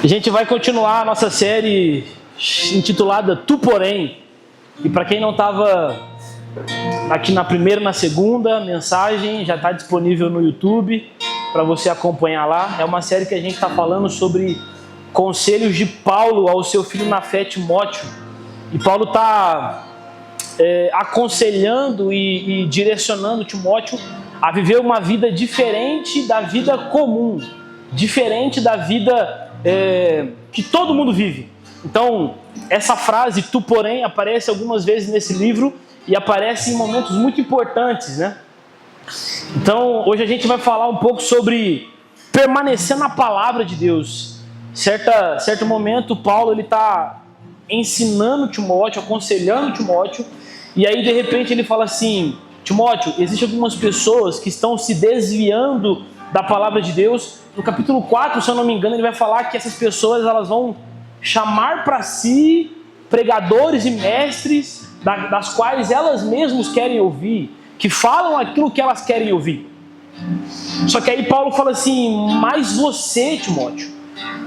A gente vai continuar a nossa série intitulada Tu Porém. E para quem não estava aqui na primeira e na segunda mensagem, já está disponível no YouTube para você acompanhar lá. É uma série que a gente está falando sobre conselhos de Paulo ao seu filho na fé, Timóteo. E Paulo está aconselhando e direcionando Timóteo a viver uma vida diferente da vida comum, diferente da vida que todo mundo vive. Então, essa frase, tu porém, aparece algumas vezes nesse livro e aparece em momentos muito importantes, né? Então, hoje a gente vai falar um pouco sobre permanecer na palavra de Deus. Certo momento, Paulo está ensinando Timóteo, aconselhando Timóteo, e aí de repente ele fala assim: Timóteo, existem algumas pessoas que estão se desviando da palavra de Deus. No capítulo 4, se eu não me engano, ele vai falar que essas pessoas elas vão chamar para si pregadores e mestres das quais elas mesmas querem ouvir, que falam aquilo que elas querem ouvir. Só que aí Paulo fala assim: mas você, Timóteo,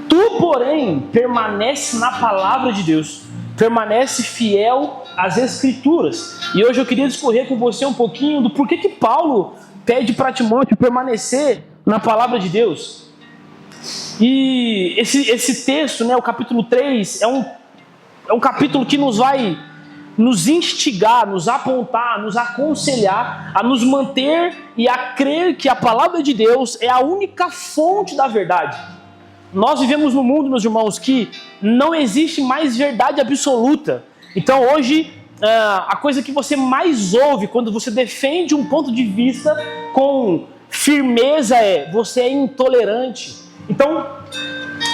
tu porém permanece na palavra de Deus, permanece fiel às Escrituras. E hoje eu queria discorrer com você um pouquinho do porquê que Paulo pede para Timóteo permanecer na palavra de Deus. E esse texto, né, o capítulo 3, é um capítulo que nos vai nos instigar, nos apontar, nos aconselhar a nos manter e a crer que a palavra de Deus é a única fonte da verdade. Nós vivemos num mundo, meus irmãos, que não existe mais verdade absoluta. Então hoje, a coisa que você mais ouve quando você defende um ponto de vista com firmeza você é intolerante. Então,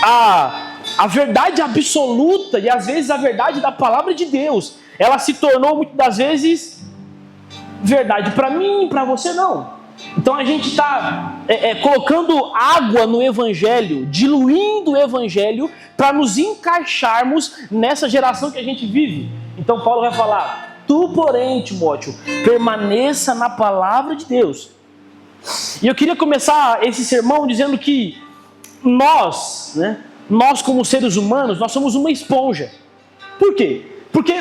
a verdade absoluta e às vezes a verdade da palavra de Deus, ela se tornou muitas das vezes verdade para mim, para você não. Então a gente está colocando água no evangelho, diluindo o evangelho para nos encaixarmos nessa geração que a gente vive. Então Paulo vai falar: tu porém, Timóteo, permaneça na palavra de Deus. E eu queria começar esse sermão dizendo que nós como seres humanos, nós somos uma esponja. Por quê? Porque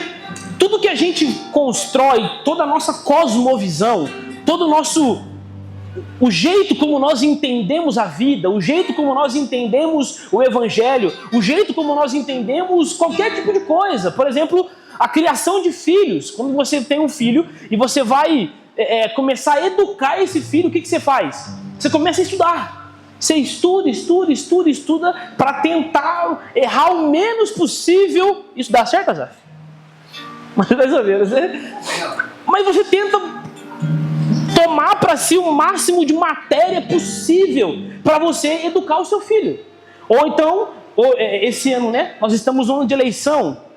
tudo que a gente constrói, toda a nossa cosmovisão, todo o jeito como nós entendemos a vida, o jeito como nós entendemos o evangelho, o jeito como nós entendemos qualquer tipo de coisa. Por exemplo, a criação de filhos. Quando você tem um filho e você vai começar a educar esse filho, o que você faz? Você começa a estudar. Você estuda para tentar errar o menos possível. Isso dá certo, Azaf? Mais ou menos, né? Mas você tenta tomar para si o máximo de matéria possível para você educar o seu filho. Ou então, esse ano, né? Nós estamos no ano de eleição.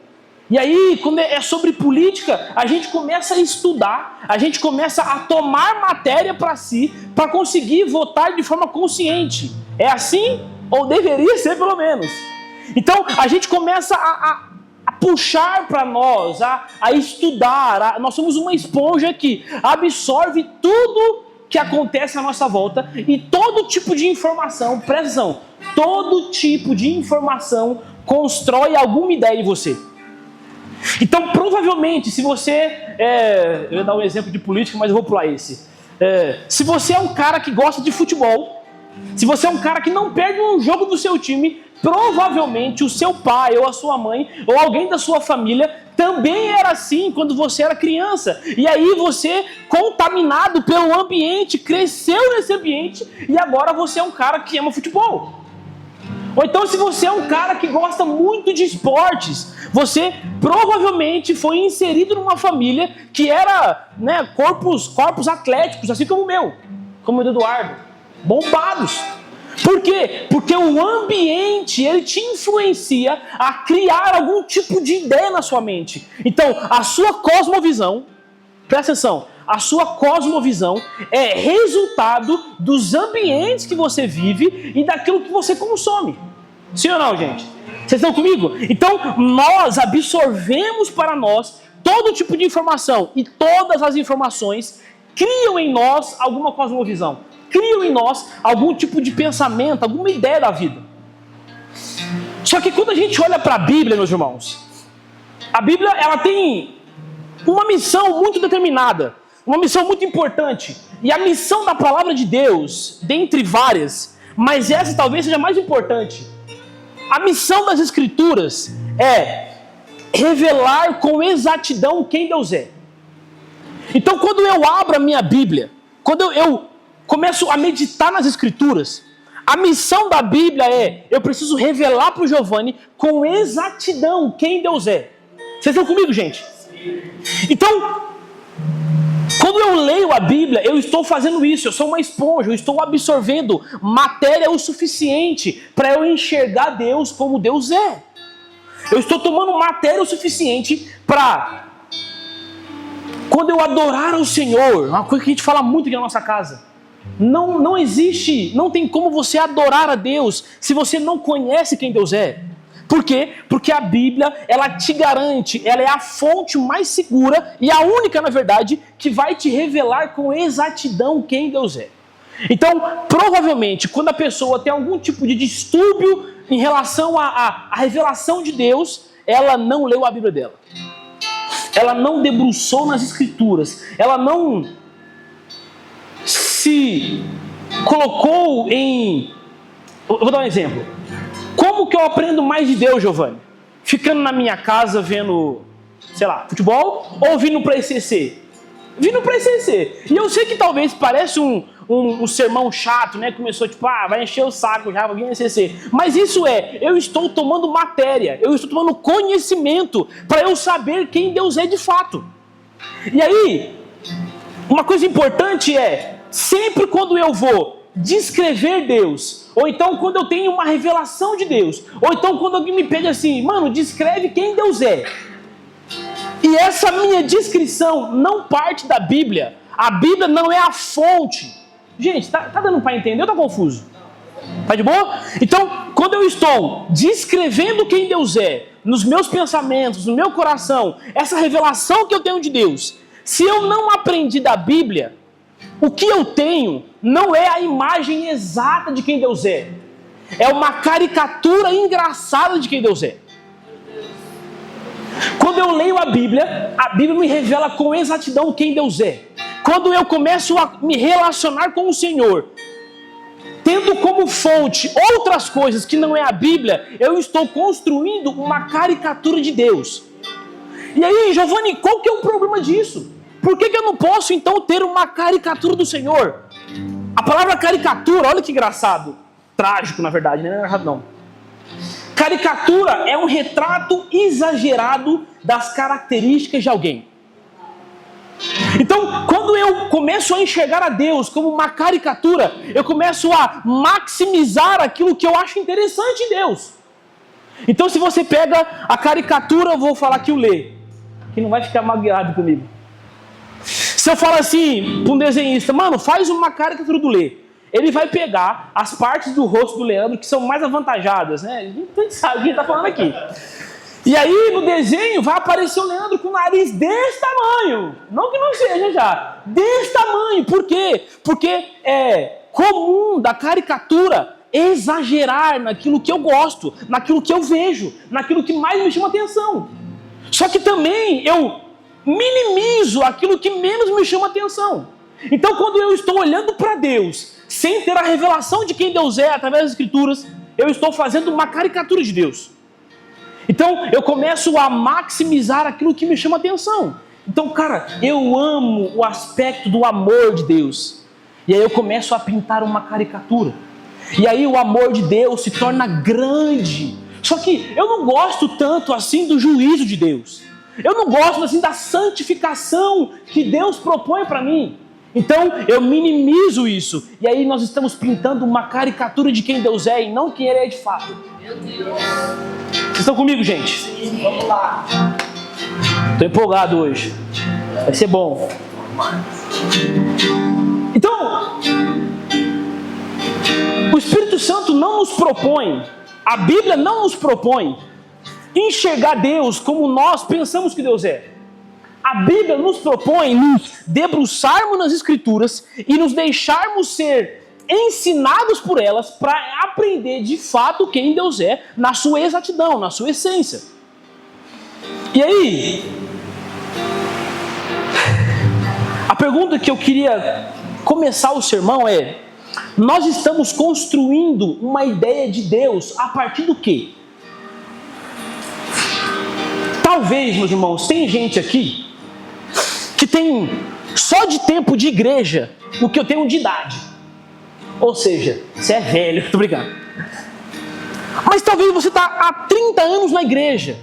E aí, quando é sobre política, a gente começa a estudar, a gente começa a tomar matéria para si, para conseguir votar de forma consciente. É assim? Ou deveria ser, pelo menos. Então, a gente começa a puxar para nós, a estudar. Nós somos uma esponja que absorve tudo que acontece à nossa volta e todo tipo de informação, presta atenção, todo tipo de informação constrói alguma ideia em você. Então, provavelmente, se você... eu ia dar um exemplo de política, mas eu vou pular esse. Se você é um cara que gosta de futebol, se você é um cara que não perde um jogo do seu time, provavelmente o seu pai ou a sua mãe ou alguém da sua família também era assim quando você era criança. E aí você, contaminado pelo ambiente, cresceu nesse ambiente e agora você é um cara que ama futebol. Ou então, se você é um cara que gosta muito de esportes, você provavelmente foi inserido numa família que era, corpos atléticos, assim como o meu, como o do Eduardo, bombados. Por quê? Porque o ambiente, ele te influencia a criar algum tipo de ideia na sua mente. Então, a sua cosmovisão, presta atenção, a sua cosmovisão é resultado dos ambientes que você vive e daquilo que você consome. Sim ou não, gente? Vocês estão comigo? Então, nós absorvemos para nós todo tipo de informação e todas as informações criam em nós alguma cosmovisão, criam em nós algum tipo de pensamento, alguma ideia da vida. Só que quando a gente olha para a Bíblia, meus irmãos, a Bíblia ela tem uma missão muito determinada, uma missão muito importante. E a missão da palavra de Deus, dentre várias, mas essa talvez seja a mais importante. A missão das Escrituras é revelar com exatidão quem Deus é. Então, quando eu abro a minha Bíblia, quando eu começo a meditar nas Escrituras, a missão da Bíblia é, eu preciso revelar para o Giovanni com exatidão quem Deus é. Vocês estão comigo, gente? Então, quando eu leio a Bíblia, eu estou fazendo isso, eu sou uma esponja, eu estou absorvendo matéria o suficiente para eu enxergar Deus como Deus é. Eu estou tomando matéria o suficiente para, quando eu adorar ao Senhor, uma coisa que a gente fala muito aqui na nossa casa, não existe, não tem como você adorar a Deus se você não conhece quem Deus é. Por quê? Porque a Bíblia, ela te garante, ela é a fonte mais segura e a única, na verdade, que vai te revelar com exatidão quem Deus é. Então, provavelmente, quando a pessoa tem algum tipo de distúrbio em relação à revelação de Deus, ela não leu a Bíblia dela. Ela não debruçou nas Escrituras. Ela não se colocou em... Eu vou dar um exemplo. Como que eu aprendo mais de Deus, Giovanni? Ficando na minha casa vendo, sei lá, futebol ou vindo para ECC? Vindo para ECC. E eu sei que talvez parece um sermão chato, né? Começou tipo, vai encher o saco já, vai vir ECC. Mas isso eu estou tomando matéria, eu estou tomando conhecimento para eu saber quem Deus é de fato. E aí, uma coisa importante é, sempre quando eu vou descrever Deus, ou então quando eu tenho uma revelação de Deus, ou então quando alguém me pede assim, mano, descreve quem Deus é. E essa minha descrição não parte da Bíblia. A Bíblia não é a fonte. Gente, tá dando para entender ou tá confuso? Tá de boa? Então, quando eu estou descrevendo quem Deus é, nos meus pensamentos, no meu coração, essa revelação que eu tenho de Deus, se eu não aprendi da Bíblia, o que eu tenho não é a imagem exata de quem Deus é. É uma caricatura engraçada de quem Deus é. Quando eu leio a Bíblia me revela com exatidão quem Deus é. Quando eu começo a me relacionar com o Senhor, tendo como fonte outras coisas que não é a Bíblia, eu estou construindo uma caricatura de Deus. E aí, Giovanni, qual que é o problema disso? Por que eu não posso, então, ter uma caricatura do Senhor? A palavra caricatura, olha que engraçado. Trágico, na verdade, não é engraçado não. Caricatura é um retrato exagerado das características de alguém. Então, quando eu começo a enxergar a Deus como uma caricatura, eu começo a maximizar aquilo que eu acho interessante em Deus. Então, se você pega a caricatura, eu vou falar que o Lê, que não vai ficar magoado comigo. Se eu falar assim para um desenhista, mano, faz uma caricatura do Lê, ele vai pegar as partes do rosto do Leandro que são mais avantajadas, né? A gente sabe o que ele está falando aqui. E aí, no desenho, vai aparecer o Leandro com o nariz desse tamanho. Não que não seja já. Desse tamanho. Por quê? Porque é comum da caricatura exagerar naquilo que eu gosto, naquilo que eu vejo, naquilo que mais me chama atenção. Só que também eu minimizo aquilo que menos me chama atenção. Então, quando eu estou olhando para Deus, sem ter a revelação de quem Deus é através das Escrituras, eu estou fazendo uma caricatura de Deus. Então, eu começo a maximizar aquilo que me chama atenção. Então, cara, eu amo o aspecto do amor de Deus. E aí eu começo a pintar uma caricatura. E aí o amor de Deus se torna grande. Só que eu não gosto tanto assim do juízo de Deus. Eu não gosto assim da santificação que Deus propõe para mim. Então, eu minimizo isso. E aí nós estamos pintando uma caricatura de quem Deus é e não quem Ele é de fato. Meu Deus. Vocês estão comigo, gente? Sim, vamos lá. Estou empolgado hoje. Vai ser bom. Então, o Espírito Santo não nos propõe, a Bíblia não nos propõe enxergar Deus como nós pensamos que Deus é. A Bíblia nos propõe nos debruçarmos nas Escrituras e nos deixarmos ser ensinados por elas para aprender de fato quem Deus é, na sua exatidão, na sua essência. E aí, a pergunta que eu queria começar o sermão é: nós estamos construindo uma ideia de Deus a partir do quê? Talvez, meus irmãos, tem gente aqui que tem só de tempo de igreja o que eu tenho de idade. Ou seja, você é velho, tô brincando. Mas talvez você está há 30 anos na igreja,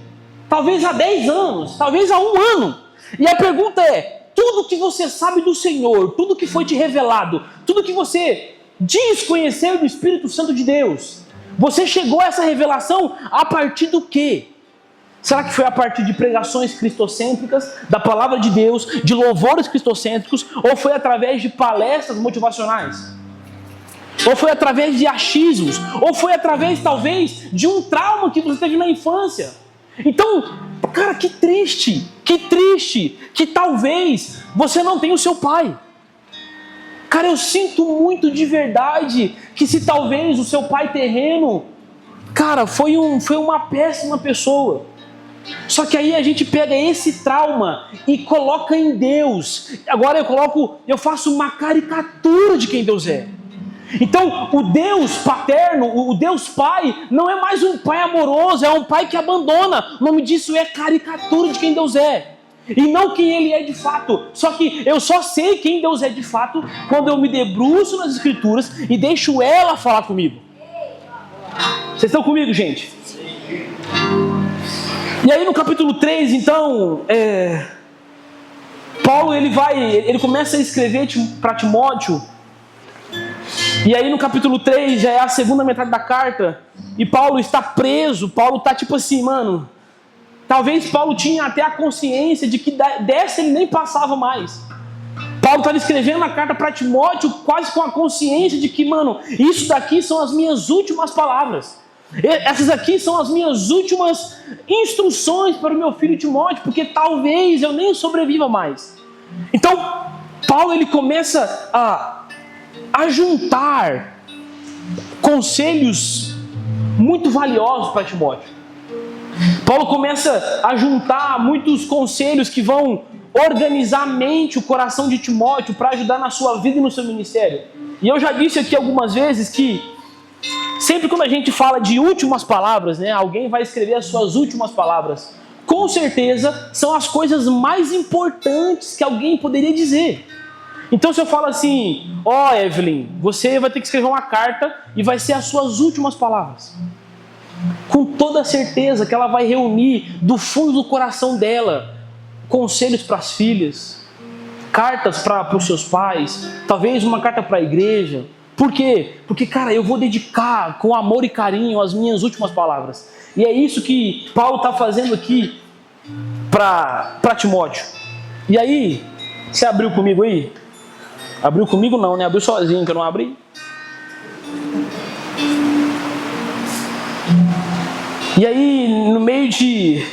talvez há 10 anos, talvez há 1 ano. E a pergunta é: tudo que você sabe do Senhor, tudo que foi te revelado, tudo que você diz conhecer do Espírito Santo de Deus, você chegou a essa revelação a partir do quê? Será que foi a partir de pregações cristocêntricas, da palavra de Deus, de louvores cristocêntricos, ou foi através de palestras motivacionais? Ou foi através de achismos? Ou foi através, talvez, de um trauma que você teve na infância? Então, cara, que triste, que talvez você não tenha o seu pai. Cara, eu sinto muito de verdade que se talvez o seu pai terreno, cara, foi uma péssima pessoa. Só que aí a gente pega esse trauma e coloca em Deus. Agora eu faço uma caricatura de quem Deus é. Então, o Deus paterno, o Deus pai, não é mais um pai amoroso, é um pai que abandona. O nome disso é caricatura de quem Deus é. E não quem Ele é de fato. Só que eu só sei quem Deus é de fato quando eu me debruço nas Escrituras e deixo ela falar comigo. Vocês estão comigo, gente? E aí no capítulo 3, então, Paulo ele começa a escrever para Timóteo. E aí no capítulo 3 já é a segunda metade da carta. E Paulo está preso. Paulo está tipo assim, mano. Talvez Paulo tinha até a consciência de que dessa ele nem passava mais. Paulo estava escrevendo a carta para Timóteo quase com a consciência de que, mano, isso daqui são as minhas últimas palavras. Essas aqui são as minhas últimas instruções para o meu filho Timóteo, porque talvez eu nem sobreviva mais. Então, Paulo ele começa a juntar conselhos muito valiosos para Timóteo. Paulo começa a juntar muitos conselhos que vão organizar a mente, o coração de Timóteo para ajudar na sua vida e no seu ministério. E eu já disse aqui algumas vezes que sempre quando a gente fala de últimas palavras, né, alguém vai escrever as suas últimas palavras. Com certeza são as coisas mais importantes que alguém poderia dizer. Então se eu falo assim, Evelyn, você vai ter que escrever uma carta e vai ser as suas últimas palavras. Com toda certeza que ela vai reunir do fundo do coração dela conselhos para as filhas, cartas para os seus pais, talvez uma carta para a igreja. Por quê? Porque, cara, eu vou dedicar com amor e carinho as minhas últimas palavras. E é isso que Paulo está fazendo aqui para Timóteo. E aí, você abriu comigo aí? Abriu comigo não, né? Abriu sozinho, que eu não abri. E aí, no meio de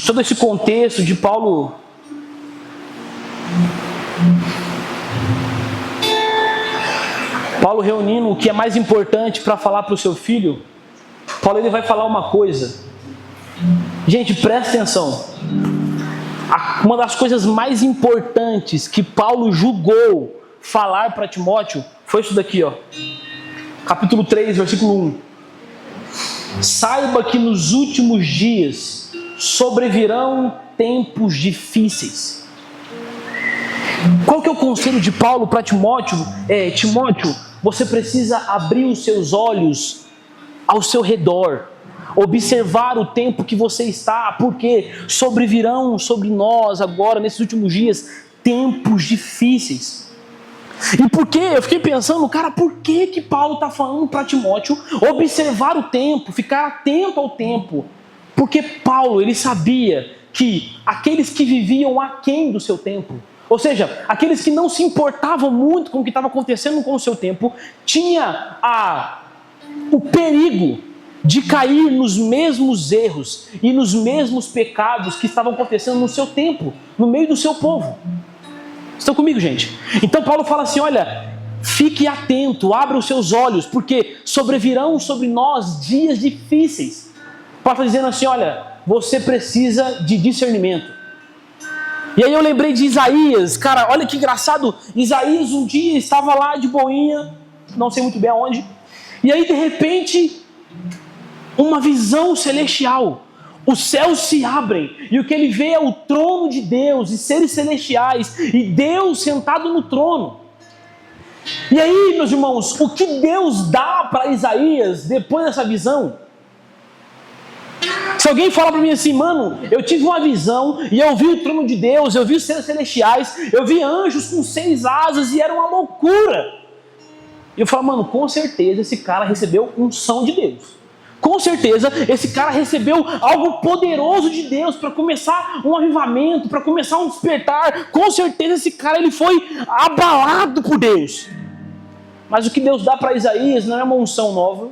todo esse contexto de Paulo reunindo o que é mais importante para falar para o seu filho, Paulo ele vai falar uma coisa. Gente, presta atenção. Uma das coisas mais importantes que Paulo julgou falar para Timóteo foi isso daqui, ó. Capítulo 3, versículo 1. Saiba que nos últimos dias sobrevirão tempos difíceis. Qual que é o conselho de Paulo para Timóteo? Timóteo, você precisa abrir os seus olhos ao seu redor, observar o tempo que você está, porque sobrevirão sobre nós agora, nesses últimos dias, tempos difíceis. E por quê? Eu fiquei pensando, cara, por que Paulo está falando para Timóteo observar o tempo, ficar atento ao tempo? Porque Paulo, ele sabia que aqueles que viviam aquém do seu tempo, ou seja, aqueles que não se importavam muito com o que estava acontecendo com o seu tempo, tinha o perigo de cair nos mesmos erros e nos mesmos pecados que estavam acontecendo no seu tempo, no meio do seu povo. Estão comigo, gente? Então Paulo fala assim, olha, fique atento, abra os seus olhos, porque sobrevirão sobre nós dias difíceis. Paulo está dizendo assim, olha, você precisa de discernimento. E aí eu lembrei de Isaías, cara, olha que engraçado, Isaías um dia estava lá de boinha, não sei muito bem aonde, e aí de repente, uma visão celestial, os céus se abrem, e o que ele vê é o trono de Deus, e seres celestiais, e Deus sentado no trono. E aí, meus irmãos, o que Deus dá para Isaías depois dessa visão? Se alguém fala para mim assim, mano, eu tive uma visão e eu vi o trono de Deus, eu vi os seres celestiais, eu vi anjos com 6 asas e era uma loucura. E eu falo, mano, com certeza esse cara recebeu unção de Deus. Com certeza esse cara recebeu algo poderoso de Deus para começar um avivamento, para começar um despertar. Com certeza esse cara ele foi abalado por Deus. Mas o que Deus dá para Isaías não é uma unção nova.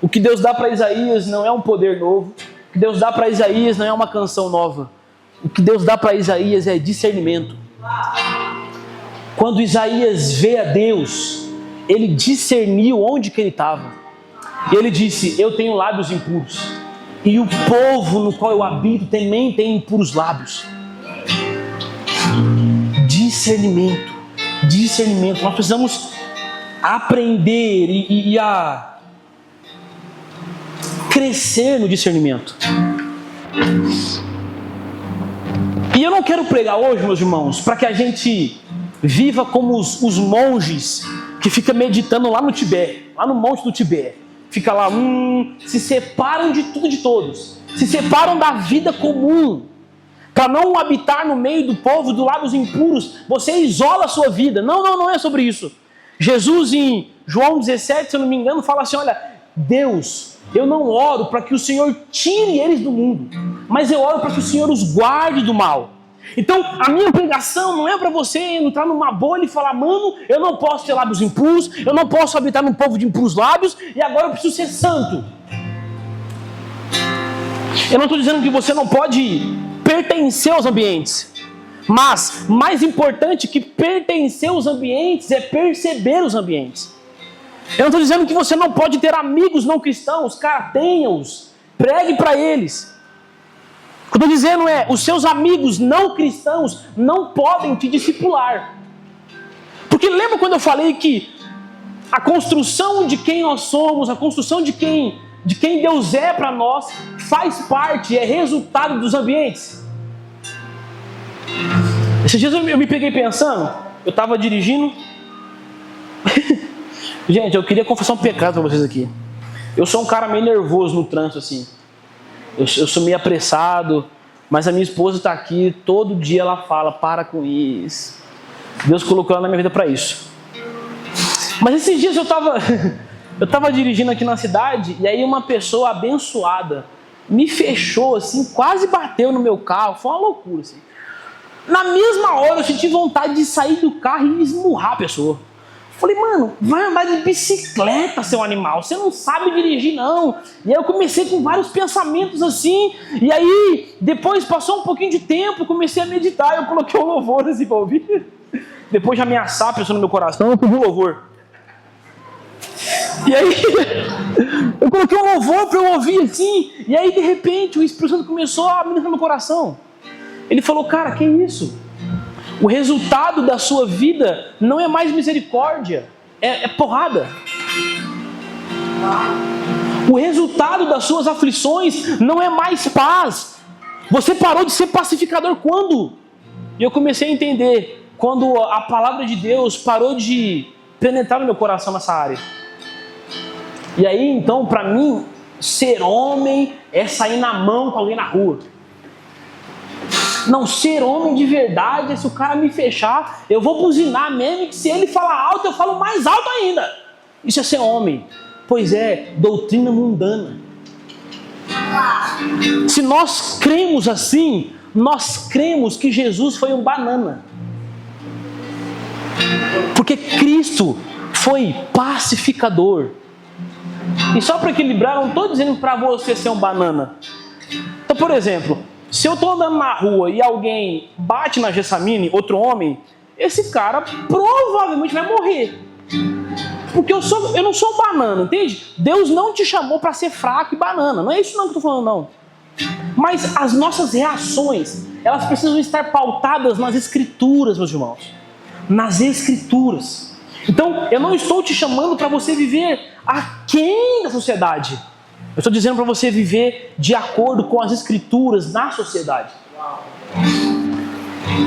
O que Deus dá para Isaías não é um poder novo. O que Deus dá para Isaías não é uma canção nova. O que Deus dá para Isaías é discernimento. Quando Isaías vê a Deus, ele discerniu onde que ele estava. E ele disse, eu tenho lábios impuros. E o povo no qual eu habito também tem impuros lábios. Discernimento. Discernimento. Nós precisamos aprender e crescer no discernimento. E eu não quero pregar hoje, meus irmãos, para que a gente viva como os monges que ficam meditando lá no Tibete, lá no monte do Tibete. Fica lá, se separam de tudo e de todos. Se separam da vida comum. Para não habitar no meio do povo, do lábios impuros, você isola a sua vida. Não é sobre isso. Jesus em João 17, se eu não me engano, fala assim, olha, Deus, eu não oro para que o Senhor tire eles do mundo, mas eu oro para que o Senhor os guarde do mal. Então, a minha pregação não é para você entrar numa bolha e falar, mano, eu não posso ter lábios impuros, eu não posso habitar num povo de impuros lábios, e agora eu preciso ser santo. Eu não estou dizendo que você não pode pertencer aos ambientes, mas mais importante que pertencer aos ambientes é perceber os ambientes. Eu não estou dizendo que você não pode ter amigos não cristãos, cara, tenha-os, pregue para eles. O que eu estou dizendo é, os seus amigos não cristãos não podem te discipular. Porque lembra quando eu falei que a construção de quem nós somos, a construção de quem Deus é para nós, faz parte, é resultado dos ambientes? Esses dias eu me peguei pensando, eu estava dirigindo. Gente, eu queria confessar um pecado para vocês aqui. Eu sou um cara meio nervoso no trânsito, assim. Eu sou meio apressado, mas a minha esposa está aqui, todo dia ela fala, para com isso. Deus colocou ela na minha vida para isso. Mas esses dias eu estava dirigindo aqui na cidade, e aí uma pessoa abençoada me fechou, assim, quase bateu no meu carro, foi uma loucura, assim. Na mesma hora eu senti vontade de sair do carro e esmurrar a pessoa. Falei, mano, vai andar de bicicleta, seu animal, você não sabe dirigir não. E aí eu comecei com vários pensamentos assim, e aí depois passou um pouquinho de tempo, comecei a meditar, eu coloquei um louvor assim pra ouvir. Depois de ameaçar a pessoa no meu coração, eu pedi um louvor. E aí eu coloquei um louvor pra eu ouvir assim, e aí de repente o Espírito Santo começou a ministrar no meu coração. Ele falou, cara, que isso? O resultado da sua vida não é mais misericórdia, é porrada. O resultado das suas aflições não é mais paz. Você parou de ser pacificador quando? E eu comecei a entender, quando a palavra de Deus parou de penetrar no meu coração nessa área. E aí então, para mim, ser homem é sair na mão com alguém na rua. Não, ser homem de verdade é se o cara me fechar, eu vou buzinar mesmo, que se ele falar alto, eu falo mais alto ainda. Isso é ser homem. Pois é, doutrina mundana. Se nós cremos assim, nós cremos que Jesus foi um banana. Porque Cristo foi pacificador. E só para equilibrar, não estou dizendo para você ser um banana. Então, por exemplo, se eu estou andando na rua e alguém bate na Gessamine, outro homem, esse cara provavelmente vai morrer. porque eu não sou banana, entende? Deus não te chamou para ser fraco e banana. Não é isso não que eu estou falando, não. Mas as nossas reações, elas precisam estar pautadas nas Escrituras, meus irmãos. Nas Escrituras. Então, eu não estou te chamando para você viver aquém da sociedade. Eu estou dizendo para você viver de acordo com as Escrituras na sociedade.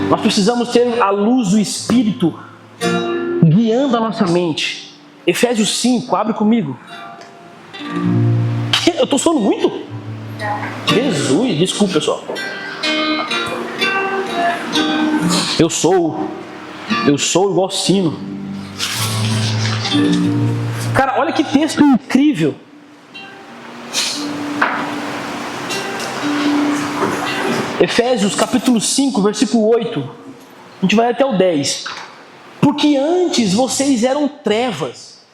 Nós precisamos ter a luz do Espírito guiando a nossa mente. Efésios 5, abre comigo. Eu estou falando muito? Jesus, desculpa, pessoal. Eu sou igual sino. Cara, olha que texto incrível. Efésios capítulo 5, versículo 8. A gente vai até o 10. Porque antes vocês eram trevas,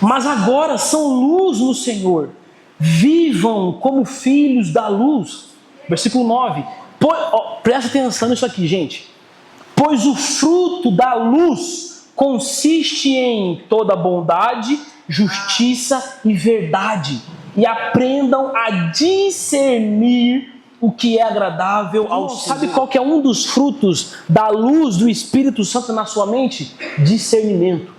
mas agora são luz no Senhor. Vivam como filhos da luz. Versículo 9. Presta atenção nisso aqui, gente. Pois o fruto da luz consiste em toda bondade, justiça e verdade. E aprendam a discernir o que é agradável ao Senhor. Sabe qual que é um dos frutos da luz do Espírito Santo na sua mente? Discernimento.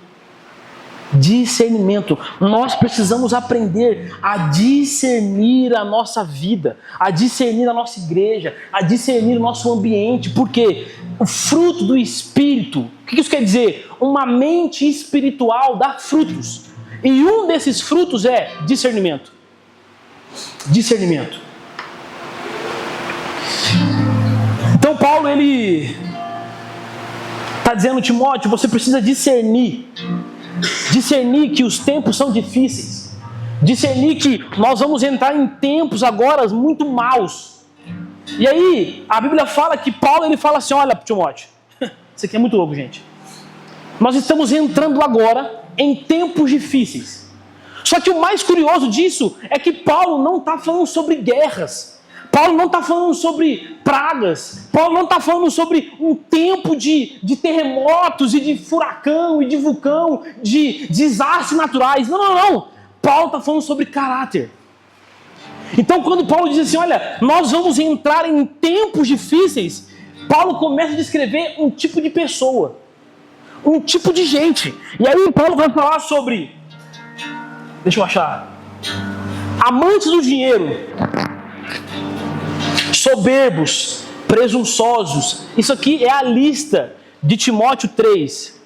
Discernimento. Nós precisamos aprender a discernir a nossa vida, a discernir a nossa igreja, a discernir o nosso ambiente. Porque o fruto do Espírito, o que isso quer dizer? Uma mente espiritual dá frutos. E um desses frutos é discernimento. Discernimento. Então Paulo, ele está dizendo, Timóteo, você precisa discernir que os tempos são difíceis, discernir que nós vamos entrar em tempos agora muito maus. E aí a Bíblia fala que Paulo, ele fala assim, olha Timóteo, isso aqui é muito louco, gente, nós estamos entrando agora em tempos difíceis. Só que o mais curioso disso é que Paulo não está falando sobre guerras, Paulo não está falando sobre pragas, Paulo não está falando sobre um tempo de terremotos e de furacão e de vulcão, de desastres naturais. Não. Paulo está falando sobre caráter. Então quando Paulo diz assim, olha, nós vamos entrar em tempos difíceis, Paulo começa a descrever um tipo de pessoa, um tipo de gente. E aí Paulo vai falar sobre, deixa eu achar, amantes do dinheiro, soberbos, presunçosos. Isso aqui é a lista de Timóteo 3.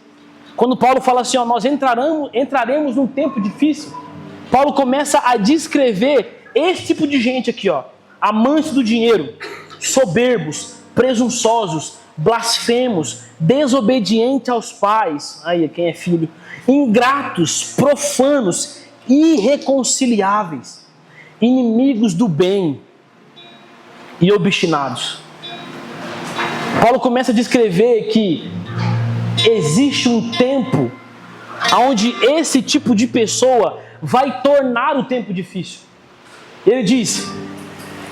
Quando Paulo fala assim, ó, nós entraremos num tempo difícil, Paulo começa a descrever esse tipo de gente aqui, ó, amantes do dinheiro, soberbos, presunçosos, blasfemos, desobedientes aos pais, aí quem é filho, ingratos, profanos, irreconciliáveis, inimigos do bem e obstinados. Paulo começa a descrever que existe um tempo onde esse tipo de pessoa vai tornar o tempo difícil. Ele diz,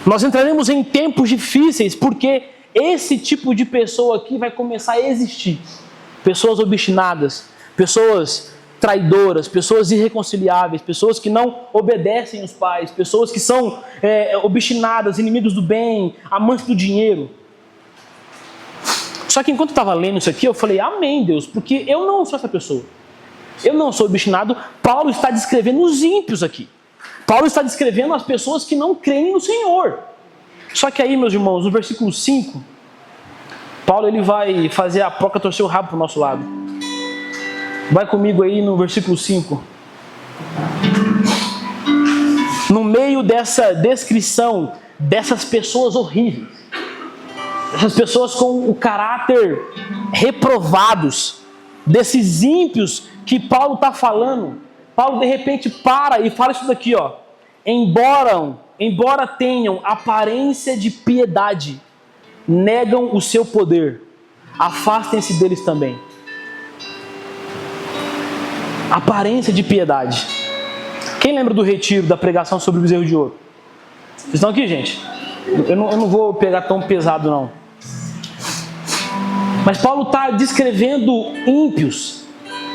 nós entraremos em tempos difíceis porque esse tipo de pessoa aqui vai começar a existir. Pessoas obstinadas, pessoas traidoras, pessoas irreconciliáveis, pessoas que não obedecem aos pais, pessoas que são obstinadas, inimigos do bem, amantes do dinheiro. Só que enquanto eu estava lendo isso aqui, eu falei, amém, Deus, porque eu não sou essa pessoa. Eu não sou obstinado. Paulo está descrevendo os ímpios aqui. Paulo está descrevendo as pessoas que não creem no Senhor. Só que aí, meus irmãos, no versículo 5, Paulo ele vai fazer a porca torcer o rabo para o nosso lado. Vai comigo aí no versículo 5. No meio dessa descrição dessas pessoas horríveis, essas pessoas com o caráter reprovados, desses ímpios que Paulo está falando, Paulo de repente para e fala isso daqui, ó. Embora tenham aparência de piedade, negam o seu poder. Afastem-se deles também. Aparência de piedade. Quem lembra do retiro, da pregação sobre o bezerro de ouro? Vocês estão aqui, gente? Eu não vou pegar tão pesado, não. Mas Paulo está descrevendo ímpios,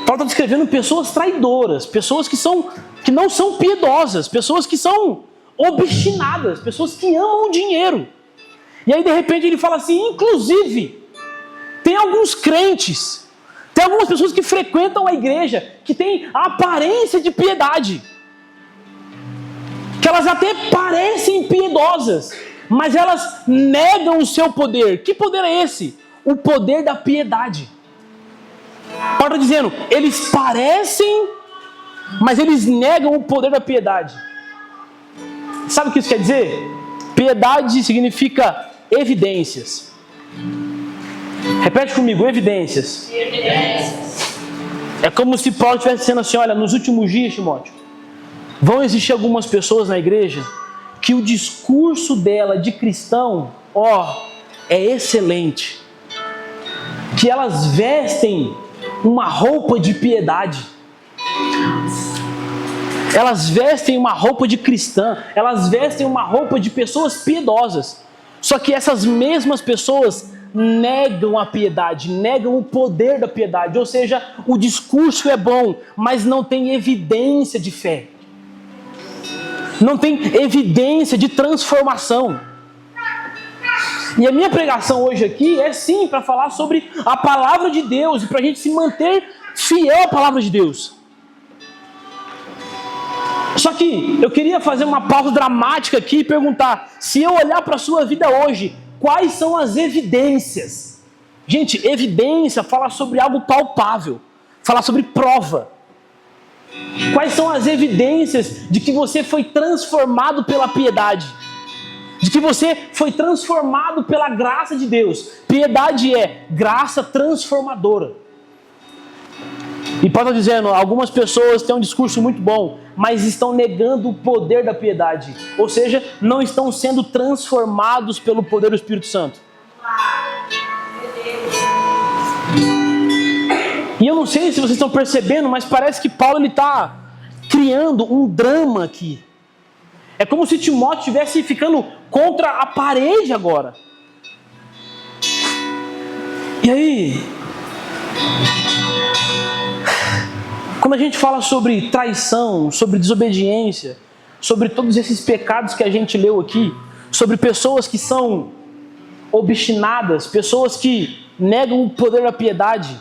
Paulo está descrevendo pessoas traidoras, pessoas que não são piedosas, pessoas que são obstinadas, pessoas que amam o dinheiro. E aí de repente ele fala assim, inclusive, tem alguns crentes, tem algumas pessoas que frequentam a igreja, que têm a aparência de piedade, que elas até parecem piedosas, mas elas negam o seu poder. Que poder é esse? O poder da piedade. Paulo está dizendo, eles parecem, mas eles negam o poder da piedade. Sabe o que isso quer dizer? Piedade significa evidências. Repete comigo, evidências. É como se Paulo estivesse dizendo assim, olha, nos últimos dias, Timóteo, vão existir algumas pessoas na igreja que o discurso dela de cristão, é excelente. Que elas vestem uma roupa de piedade. Elas vestem uma roupa de cristã, elas vestem uma roupa de pessoas piedosas. Só que essas mesmas pessoas negam a piedade, negam o poder da piedade. Ou seja, o discurso é bom, mas não tem evidência de fé. Não tem evidência de transformação. E a minha pregação hoje aqui é sim para falar sobre a palavra de Deus e para a gente se manter fiel à palavra de Deus. Só que eu queria fazer uma pausa dramática aqui e perguntar, se eu olhar para a sua vida hoje, quais são as evidências? Gente, evidência fala sobre algo palpável, fala sobre prova. Quais são as evidências de que você foi transformado pela piedade? De que você foi transformado pela graça de Deus. Piedade é graça transformadora. E Paulo está dizendo, algumas pessoas têm um discurso muito bom, mas estão negando o poder da piedade. Ou seja, não estão sendo transformados pelo poder do Espírito Santo. E eu não sei se vocês estão percebendo, mas parece que Paulo está criando um drama aqui. É como se Timóteo estivesse ficando contra a parede agora. E aí, quando a gente fala sobre traição, sobre desobediência, sobre todos esses pecados que a gente leu aqui, sobre pessoas que são obstinadas, pessoas que negam o poder da piedade,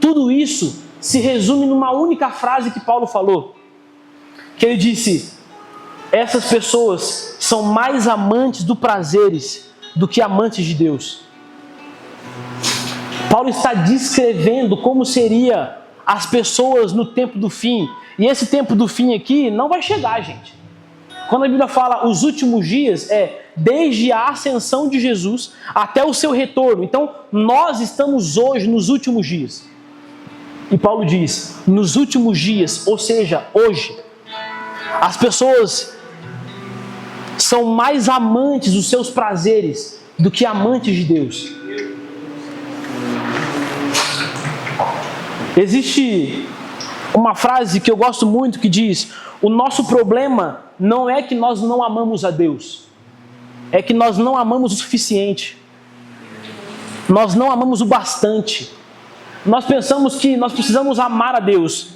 tudo isso se resume numa única frase que Paulo falou. Que ele disse, essas pessoas são mais amantes do prazeres do que amantes de Deus. Paulo está descrevendo como seria as pessoas no tempo do fim. E esse tempo do fim aqui não vai chegar, gente. Quando a Bíblia fala os últimos dias, é desde a ascensão de Jesus até o seu retorno. Então, nós estamos hoje nos últimos dias. E Paulo diz, nos últimos dias, ou seja, hoje, as pessoas são mais amantes dos seus prazeres do que amantes de Deus. Existe uma frase que eu gosto muito que diz, o nosso problema não é que nós não amamos a Deus, é que nós não amamos o suficiente. Nós não amamos o bastante. Nós pensamos que nós precisamos amar a Deus,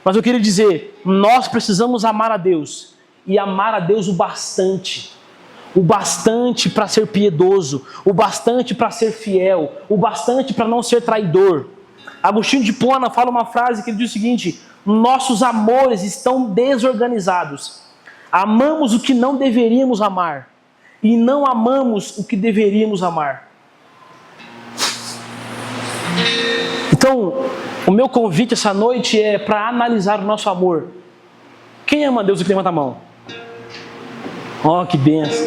mas eu queria dizer, nós precisamos amar a Deus e amar a Deus o bastante para ser piedoso, o bastante para ser fiel, o bastante para não ser traidor. Agostinho de Hipona fala uma frase que ele diz o seguinte, nossos amores estão desorganizados, amamos o que não deveríamos amar e não amamos o que deveríamos amar. Então, o meu convite essa noite é para analisar o nosso amor. Quem ama Deus aqui, levanta a mão. Oh, que benção.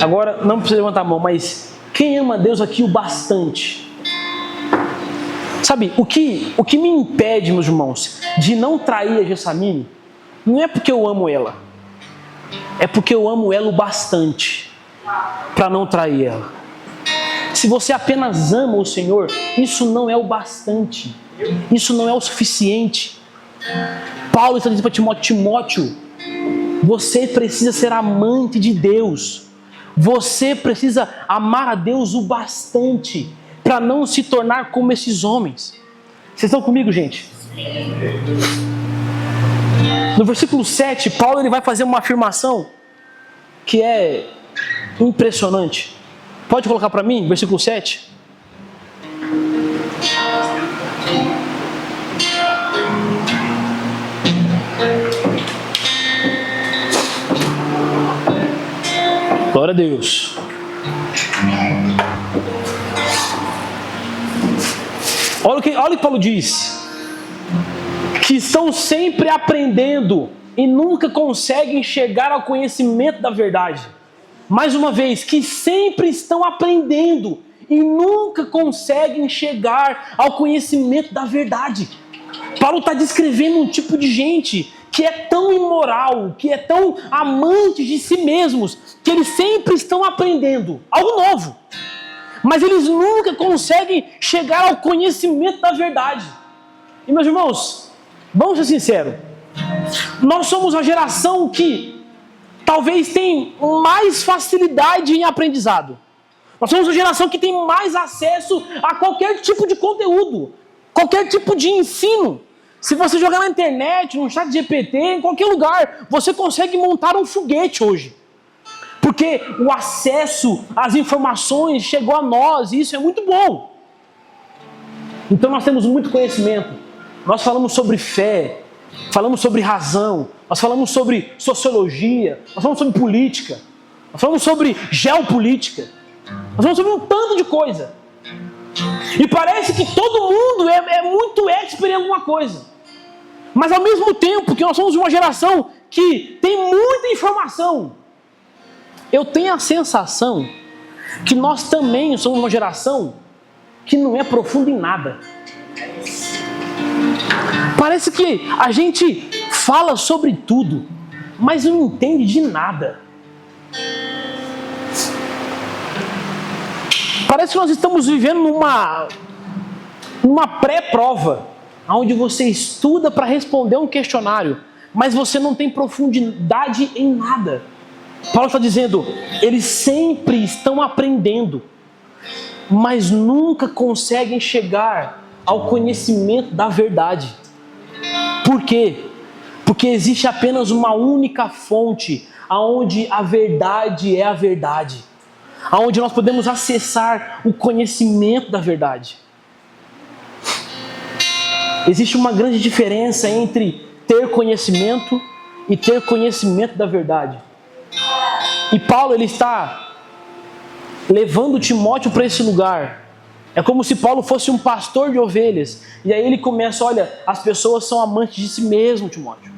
Agora, não precisa levantar a mão, mas quem ama Deus aqui o bastante? Sabe, o que me impede, meus irmãos, de não trair a Gessamine, não é porque eu amo ela. É porque eu amo ela o bastante para não trair ela. Se você apenas ama o Senhor, isso não é o bastante. Isso não é o suficiente. Paulo está dizendo para Timóteo, você precisa ser amante de Deus. Você precisa amar a Deus o bastante para não se tornar como esses homens. Vocês estão comigo, gente? No versículo 7, Paulo ele vai fazer uma afirmação que é impressionante. Pode colocar para mim, versículo 7? Glória a Deus. Olha o que Paulo diz. Que estão sempre aprendendo e nunca conseguem chegar ao conhecimento da verdade. Mais uma vez, que sempre estão aprendendo e nunca conseguem chegar ao conhecimento da verdade. Paulo está descrevendo um tipo de gente que é tão imoral, que é tão amante de si mesmos, que eles sempre estão aprendendo algo novo. Mas eles nunca conseguem chegar ao conhecimento da verdade. E meus irmãos, vamos ser sinceros, nós somos uma geração que talvez tem mais facilidade em aprendizado. Nós somos uma geração que tem mais acesso a qualquer tipo de conteúdo, qualquer tipo de ensino. Se você jogar na internet, no chat GPT, em qualquer lugar, você consegue montar um foguete hoje. Porque o acesso às informações chegou a nós e isso é muito bom. Então nós temos muito conhecimento. Nós falamos sobre fé, falamos sobre razão, nós falamos sobre sociologia, nós falamos sobre política, nós falamos sobre geopolítica, nós falamos sobre um tanto de coisa. E parece que todo mundo é muito expert em alguma coisa. Mas ao mesmo tempo que nós somos uma geração que tem muita informação, eu tenho a sensação que nós também somos uma geração que não é profunda em nada. Parece que a gente fala sobre tudo, mas não entende de nada. Parece que nós estamos vivendo numa pré-prova, onde você estuda para responder um questionário, mas você não tem profundidade em nada. Paulo está dizendo, eles sempre estão aprendendo, mas nunca conseguem chegar ao conhecimento da verdade. Por quê? Porque existe apenas uma única fonte, aonde a verdade é a verdade, aonde nós podemos acessar o conhecimento da verdade. Existe uma grande diferença entre ter conhecimento e ter conhecimento da verdade. E Paulo ele está levando Timóteo para esse lugar. É como se Paulo fosse um pastor de ovelhas. E aí ele começa, olha, as pessoas são amantes de si mesmo, Timóteo.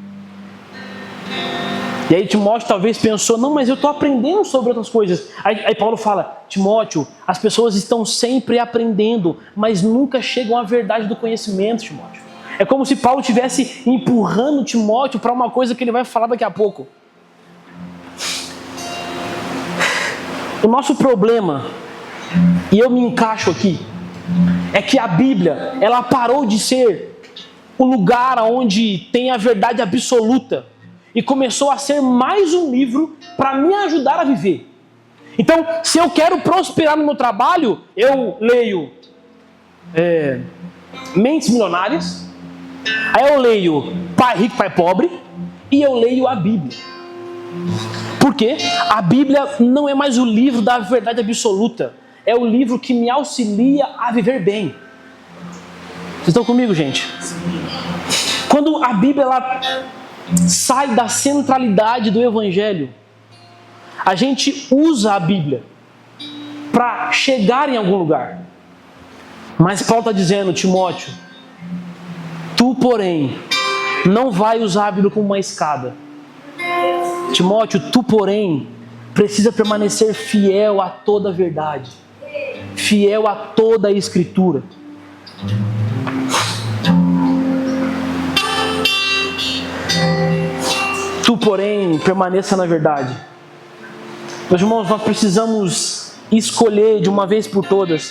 E aí Timóteo talvez pensou, não, mas eu estou aprendendo sobre outras coisas. Aí Paulo fala, Timóteo, as pessoas estão sempre aprendendo, mas nunca chegam à verdade do conhecimento, Timóteo. É como se Paulo estivesse empurrando Timóteo para uma coisa que ele vai falar daqui a pouco. O nosso problema, e eu me encaixo aqui, é que a Bíblia, ela parou de ser o lugar onde tem a verdade absoluta e começou a ser mais um livro para me ajudar a viver. Então, se eu quero prosperar no meu trabalho, eu leio Mentes Milionárias, aí eu leio Pai Rico, Pai Pobre, e eu leio a Bíblia. Por quê? A Bíblia não é mais o livro da verdade absoluta, é o livro que me auxilia a viver bem. Vocês estão comigo, gente? Quando a Bíblia ela sai da centralidade do Evangelho, a gente usa a Bíblia para chegar em algum lugar. Mas Paulo está dizendo, Timóteo, tu, porém, não vai usar a Bíblia como uma escada. Timóteo, tu, porém, precisa permanecer fiel a toda a verdade, fiel a toda a Escritura. Tu, porém, permaneça na verdade. Meus irmãos, nós precisamos escolher de uma vez por todas.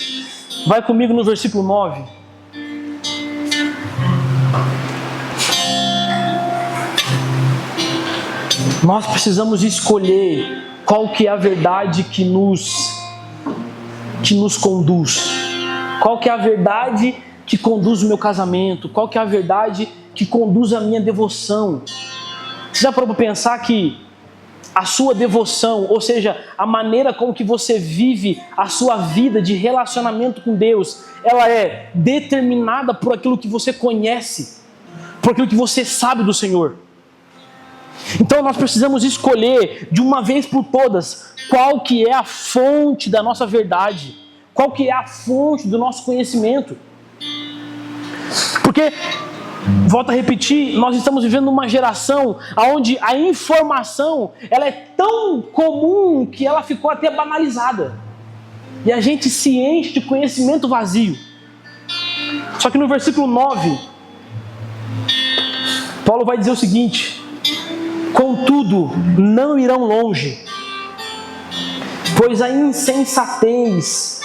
Vai comigo no versículo 9. Nós precisamos escolher qual que é a verdade que nos conduz. Qual que é a verdade que conduz o meu casamento? Qual que é a verdade que conduz a minha devoção? Você já parou para pensar que a sua devoção, ou seja, a maneira como que você vive a sua vida de relacionamento com Deus, ela é determinada por aquilo que você conhece, por aquilo que você sabe do Senhor. Então nós precisamos escolher de uma vez por todas qual que é a fonte da nossa verdade, qual que é a fonte do nosso conhecimento. Porque, volto a repetir, nós estamos vivendo uma geração onde a informação ela é tão comum que ela ficou até banalizada. E a gente se enche de conhecimento vazio. Só que no versículo 9, Paulo vai dizer o seguinte: contudo, não irão longe, pois a insensatez,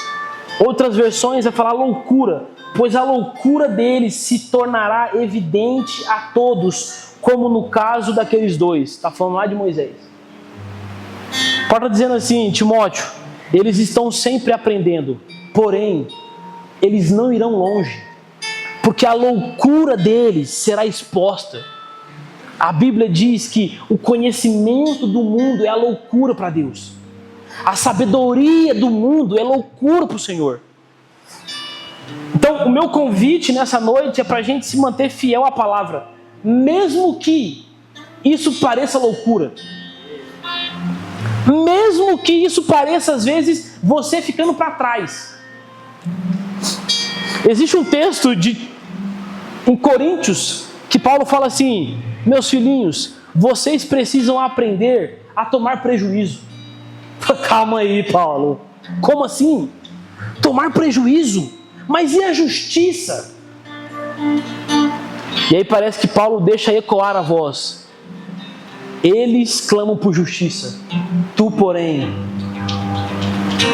outras versões vai falar loucura, pois a loucura deles se tornará evidente a todos, como no caso daqueles dois. Está falando lá de Moisés. Paulo está dizendo assim: Timóteo, eles estão sempre aprendendo, porém, eles não irão longe, porque a loucura deles será exposta. A Bíblia diz que o conhecimento do mundo é a loucura para Deus. A sabedoria do mundo é loucura para o Senhor. Então, o meu convite nessa noite é para a gente se manter fiel à palavra, mesmo que isso pareça loucura. Mesmo que isso pareça, às vezes, você ficando para trás. Existe um texto em Coríntios que Paulo fala assim: meus filhinhos, vocês precisam aprender a tomar prejuízo. Calma aí, Paulo. Como assim? Tomar prejuízo? Mas e a justiça? E aí parece que Paulo deixa ecoar a voz: eles clamam por justiça, tu, porém,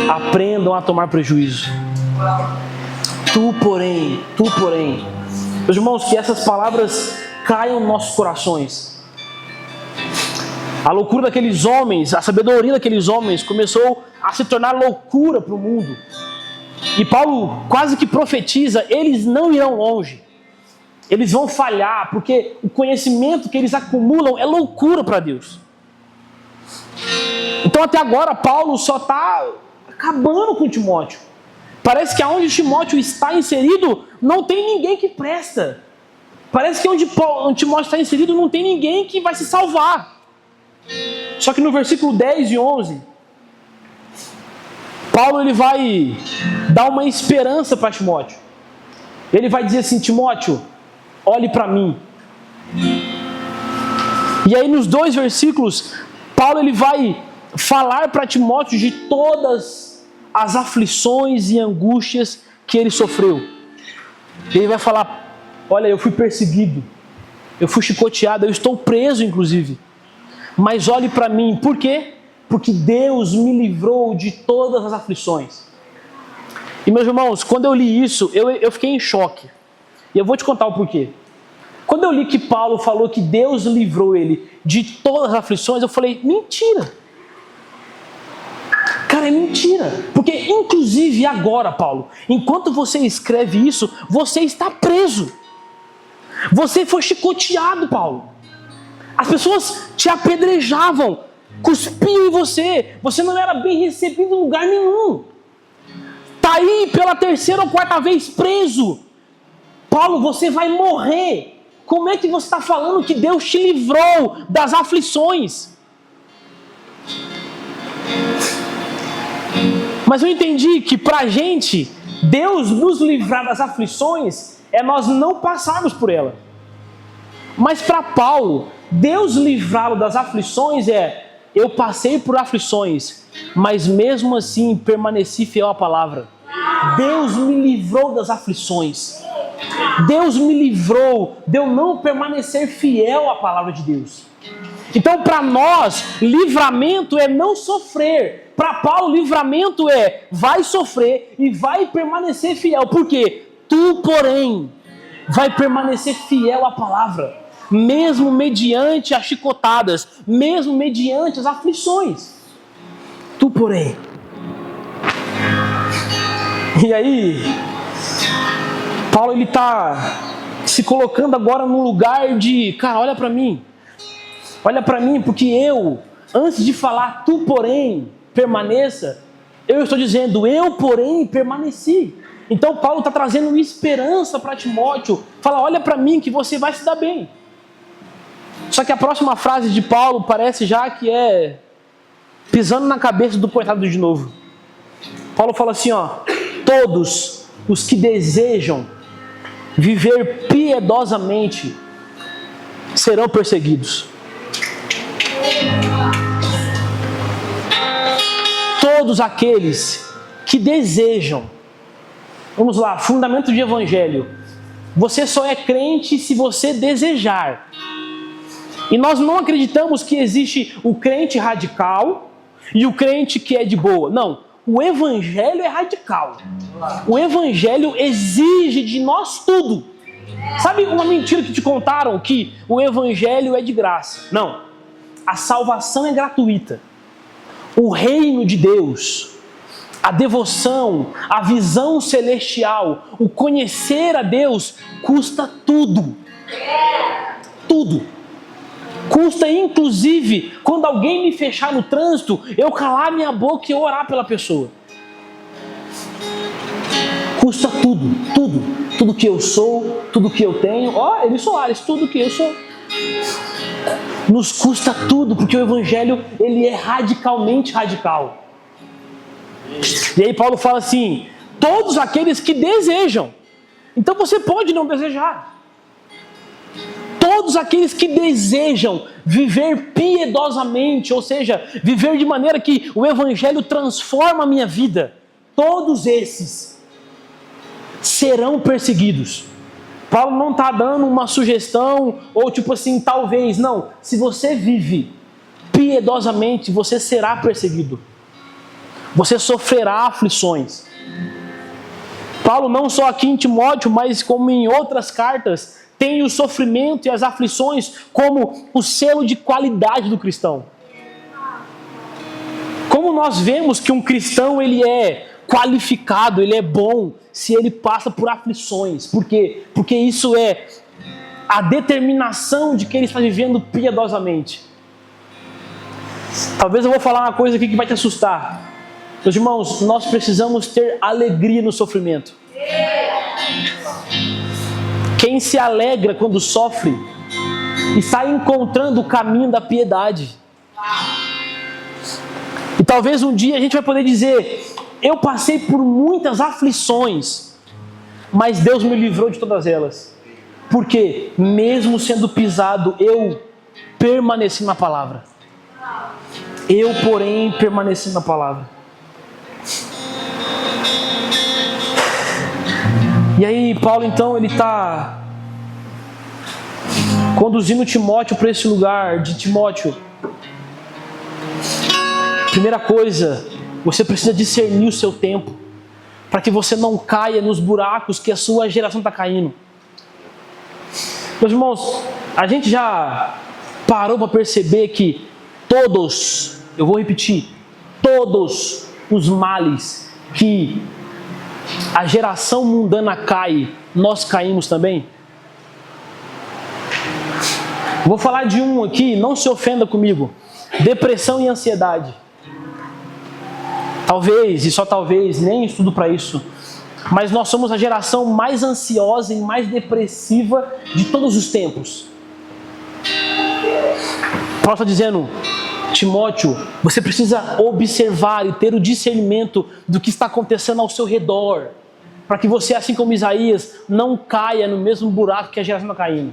aprendam a tomar prejuízo. Tu, porém. Meus irmãos, que essas palavras caiam nos nossos corações. A loucura daqueles homens, a sabedoria daqueles homens começou a se tornar loucura para o mundo. E Paulo quase que profetiza: eles não irão longe. Eles vão falhar, porque o conhecimento que eles acumulam é loucura para Deus. Então até agora Paulo só está acabando com Timóteo. Parece que aonde Timóteo está inserido não tem ninguém que presta. Parece que onde Timóteo está inserido não tem ninguém que vai se salvar. Só que no versículo 10 e 11, Paulo ele vai dar uma esperança para Timóteo. Ele vai dizer assim: Timóteo, olhe para mim. E aí nos 2 versículos, Paulo ele vai falar para Timóteo de todas as aflições e angústias que ele sofreu. Ele vai falar: olha, eu fui perseguido, eu fui chicoteado, eu estou preso inclusive. Mas olhe para mim. Por quê? Porque Deus me livrou de todas as aflições. E meus irmãos, quando eu li isso, eu fiquei em choque. E eu vou te contar o porquê. Quando eu li que Paulo falou que Deus livrou ele de todas as aflições, eu falei: mentira. Cara, é mentira. Porque inclusive agora, Paulo, enquanto você escreve isso, você está preso. Você foi chicoteado, Paulo. As pessoas te apedrejavam, cuspiam em você. Você não era bem recebido em lugar nenhum. Está aí pela 3ª ou 4ª vez preso. Paulo, você vai morrer. Como é que você está falando que Deus te livrou das aflições? Mas eu entendi que para a gente, Deus nos livrar das aflições é nós não passarmos por ela. Mas para Paulo, Deus livrá-lo das aflições é: eu passei por aflições, mas mesmo assim permaneci fiel à palavra. Deus me livrou das aflições. Deus me livrou de eu não permanecer fiel à palavra de Deus. Então para nós, livramento é não sofrer. Para Paulo, livramento é: vai sofrer e vai permanecer fiel. Por quê? Tu, porém, vai permanecer fiel à palavra, mesmo mediante as chicotadas, mesmo mediante as aflições. Tu, porém. E aí, Paulo, ele está se colocando agora no lugar de, cara, olha para mim, porque eu, antes de falar tu, porém, permaneça, eu estou dizendo, eu, porém, permaneci. Então Paulo está trazendo esperança para Timóteo, fala, olha para mim que você vai se dar bem. Só que a próxima frase de Paulo parece já que é pisando na cabeça do coitado de novo. Paulo fala assim, ó, todos os que desejam viver piedosamente serão perseguidos. Todos aqueles que desejam. Vamos lá, fundamento de evangelho. Você só é crente se você desejar. E nós não acreditamos que existe o crente radical e o crente que é de boa. Não, o evangelho é radical. O evangelho exige de nós tudo. Sabe uma mentira que te contaram? Que o evangelho é de graça. Não, a salvação é gratuita. O reino de Deus, a devoção, a visão celestial, o conhecer a Deus, custa tudo. Tudo. Custa inclusive, quando alguém me fechar no trânsito, eu calar minha boca e orar pela pessoa. Custa tudo, tudo. Tudo que eu sou, tudo que eu tenho. Ó, Eli Soares, tudo que eu sou. Nos custa tudo, porque o evangelho, ele é radicalmente radical. E aí Paulo fala assim, todos aqueles que desejam. Então você pode não desejar. Todos aqueles que desejam viver piedosamente, ou seja, viver de maneira que o evangelho transforma a minha vida, todos esses serão perseguidos. Paulo não está dando uma sugestão, ou tipo assim, talvez, não. Se você vive piedosamente, você será perseguido. Você sofrerá aflições. Paulo não só aqui em Timóteo, mas como em outras cartas, tem o sofrimento e as aflições como o selo de qualidade do cristão. Como nós vemos que um cristão ele é qualificado, ele é bom, se ele passa por aflições. Por quê? Porque isso é a determinação de que ele está vivendo piedosamente. Talvez eu vou falar uma coisa aqui que vai te assustar. Meus irmãos, nós precisamos ter alegria no sofrimento. Quem se alegra quando sofre está encontrando o caminho da piedade. E talvez um dia a gente vai poder dizer, eu passei por muitas aflições, mas Deus me livrou de todas elas. Porque mesmo sendo pisado, eu permaneci na palavra. Eu, porém, permaneci na palavra. E aí Paulo então ele está conduzindo Timóteo para esse lugar de Timóteo. Primeira coisa, você precisa discernir o seu tempo, para que você não caia nos buracos que a sua geração está caindo. Meus irmãos, a gente já parou para perceber que todos, eu vou repetir, todos os males que a geração mundana cai, nós caímos também? Vou falar de um aqui, não se ofenda comigo. Depressão e ansiedade. Talvez, e só talvez, nem estudo para isso, mas nós somos a geração mais ansiosa e mais depressiva de todos os tempos. Paulo está dizendo, Timóteo, você precisa observar e ter o discernimento do que está acontecendo ao seu redor, para que você, assim como Isaías, não caia no mesmo buraco que a geração está caindo.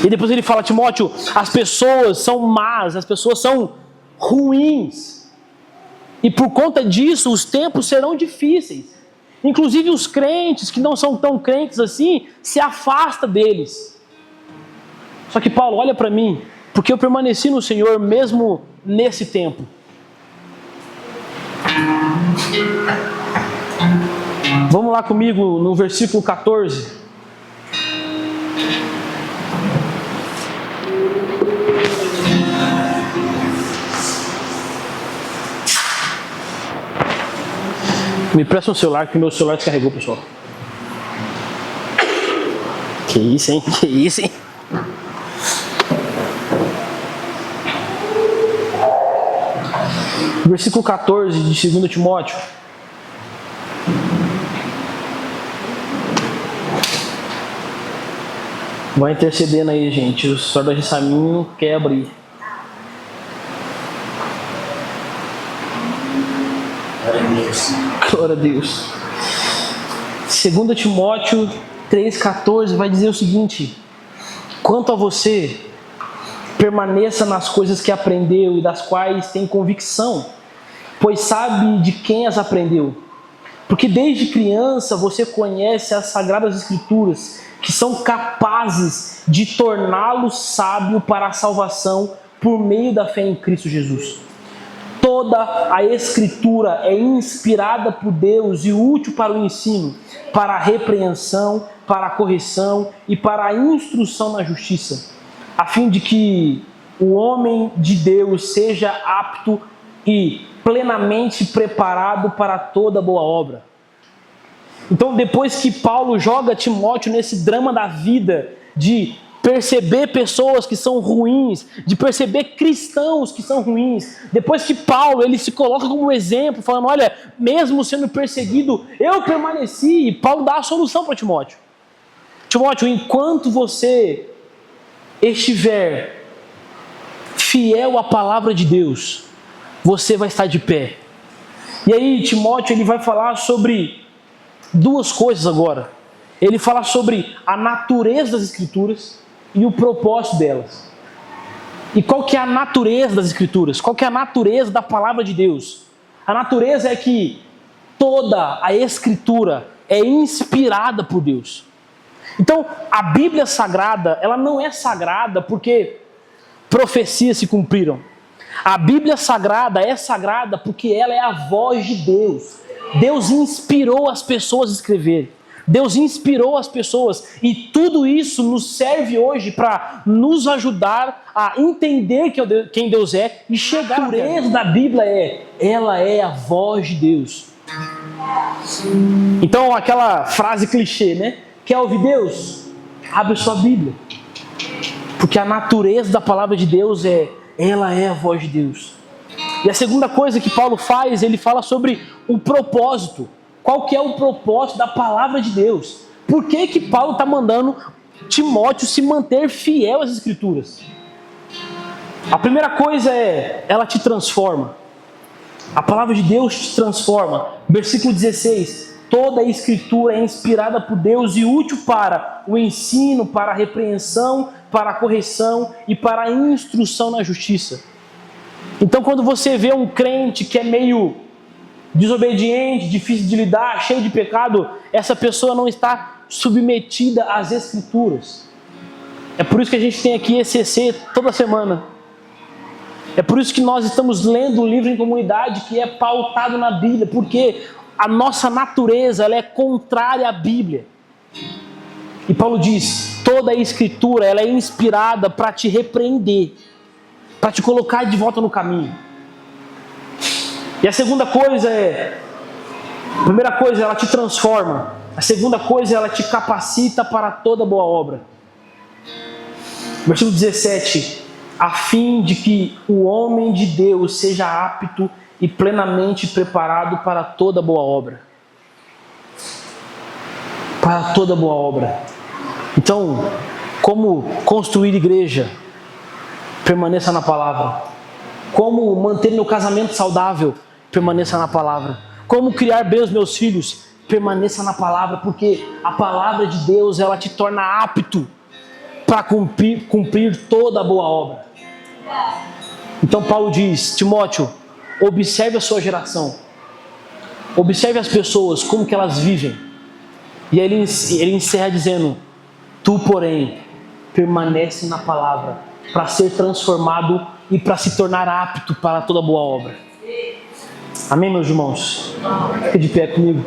E depois ele fala, Timóteo, as pessoas são más, as pessoas são ruins. E por conta disso, os tempos serão difíceis. Inclusive os crentes que não são tão crentes assim, se afasta deles. Só que Paulo, olha para mim, porque eu permaneci no Senhor mesmo nesse tempo. Vamos lá comigo no versículo 14. Me presta um celular, que meu celular descarregou, pessoal. Que isso, hein? Que isso, hein? Versículo 14 de 2 Timóteo. Vai intercedendo aí, gente. O senhor da Gissaminho quer abrir. Glória a Deus. 2 Timóteo 3,14 vai dizer o seguinte: quanto a você, permaneça nas coisas que aprendeu e das quais tem convicção, pois sabe de quem as aprendeu. Porque desde criança você conhece as Sagradas Escrituras, que são capazes de torná-lo sábio para a salvação por meio da fé em Cristo Jesus. Toda a Escritura é inspirada por Deus e útil para o ensino, para a repreensão, para a correção e para a instrução na justiça, a fim de que o homem de Deus seja apto e plenamente preparado para toda boa obra. Então, depois que Paulo joga Timóteo nesse drama da vida, de perceber pessoas que são ruins, de perceber cristãos que são ruins, depois que Paulo ele se coloca como exemplo, falando, olha, mesmo sendo perseguido, eu permaneci, e Paulo dá a solução para Timóteo. Timóteo, enquanto você estiver fiel à palavra de Deus, você vai estar de pé. E aí Timóteo ele vai falar sobre duas coisas agora. Ele fala sobre a natureza das Escrituras e o propósito delas. E qual que é a natureza das Escrituras? Qual que é a natureza da palavra de Deus? A natureza é que toda a Escritura é inspirada por Deus. Então, a Bíblia Sagrada, ela não é sagrada porque profecias se cumpriram. A Bíblia Sagrada é sagrada porque ela é a voz de Deus. Deus inspirou as pessoas a escrever. Deus inspirou as pessoas. E tudo isso nos serve hoje para nos ajudar a entender quem Deus é e chegar. A natureza da Bíblia ela é a voz de Deus. Então, aquela frase clichê, né? Quer ouvir Deus? Abre sua Bíblia. Porque a natureza da palavra de Deus ela é a voz de Deus. E a segunda coisa que Paulo faz, ele fala sobre o propósito. Qual que é o propósito da palavra de Deus? Por que que Paulo está mandando Timóteo se manter fiel às Escrituras? A primeira coisa ela te transforma. A palavra de Deus te transforma. Versículo 16. Toda a Escritura é inspirada por Deus e útil para o ensino, para a repreensão, para a correção e para a instrução na justiça. Então, quando você vê um crente que é meio desobediente, difícil de lidar, cheio de pecado, essa pessoa não está submetida às Escrituras. É por isso que a gente tem aqui ECC toda semana. É por isso que nós estamos lendo um livro em comunidade que é pautado na Bíblia, porque a nossa natureza ela é contrária à Bíblia. E Paulo diz, toda a Escritura ela é inspirada para te repreender, para te colocar de volta no caminho. E a segunda coisa a primeira coisa, ela te transforma. A segunda coisa, ela te capacita para toda boa obra. Versículo 17, a fim de que o homem de Deus seja apto e plenamente preparado para toda boa obra. Para toda boa obra. Então, como construir igreja? Permaneça na palavra. Como manter meu casamento saudável? Permaneça na palavra. Como criar bem os meus filhos? Permaneça na palavra, porque a palavra de Deus ela te torna apto para cumprir toda a boa obra. Então Paulo diz, Timóteo, observe a sua geração. Observe as pessoas, como que elas vivem. E ele encerra dizendo, tu, porém, permanece na palavra, para ser transformado e para se tornar apto para toda boa obra. Amém, meus irmãos? Fica de pé comigo.